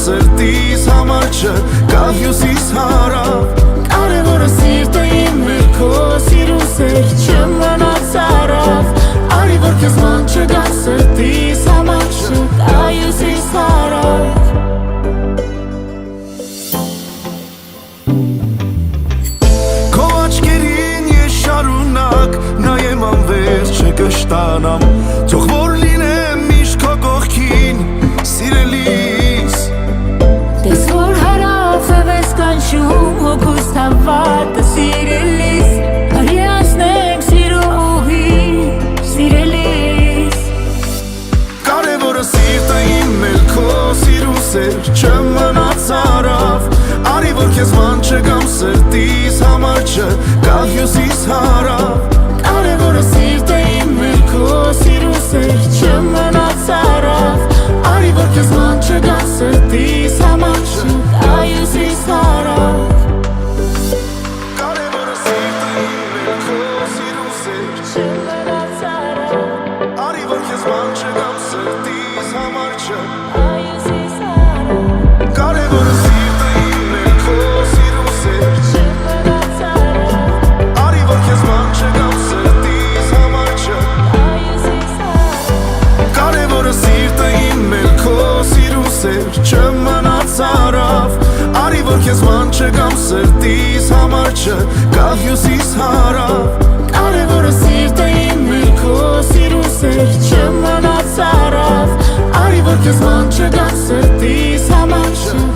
սրտիս համար չէ, կա հյուսիս հարավ Կարևորը սիրտը իմ է քո սիրուն սեր չմնաց առավ Արի որ քեզ ման չգան սրտիս համար չէ, կա հյուսիս հարավ Քո աչքերին ես շարունակ նայեմ անվերջ չկշտանամ Թող որ լինեմ միշտ քո կողքին սիրելիս Տես որ հարավ ես կանչում հոգուս հավատը սիրելիս Արի անցնենք սիրո ուղին սիրելիս Կարևորը սիրտը իմ էլ քո սիրուն սեր չմնաց առավ Արի որ քեզ ման չգամ սրտիս համար չէ, կա հյուսիս հարավ Կարևորը սիրտը իմ է քո սիրուն սեր չմնաց առավ Արի որ քեզ ման չգան սրտիս համար չէ, կա հյուսիս հարավ Կարևորը սիրտը իմ էլ քո սիրուն սեր չմնաց առավ Արի որ քեզ ման չգամ սրտիս համար չէ հյուսիս հարավ Կարևորը սիրտը իմ էլ քո սիրուն սեր չմնաց առավ Արի որ քեզ ման չգամ սրտիս համար չէ հյուսիս հարավ Կարևորը սիրտը իմ էլ քո սիրուն սեր չմնաց առավ Արի որ քեզ ման չգամ սրտիս համար չէ, կա հյուսիս հարավ Կարևորը սիրտը իմ է քո սիրուն սեր չմնաց առավ Արի որ քեզ ման չգան սրտիս համար չէ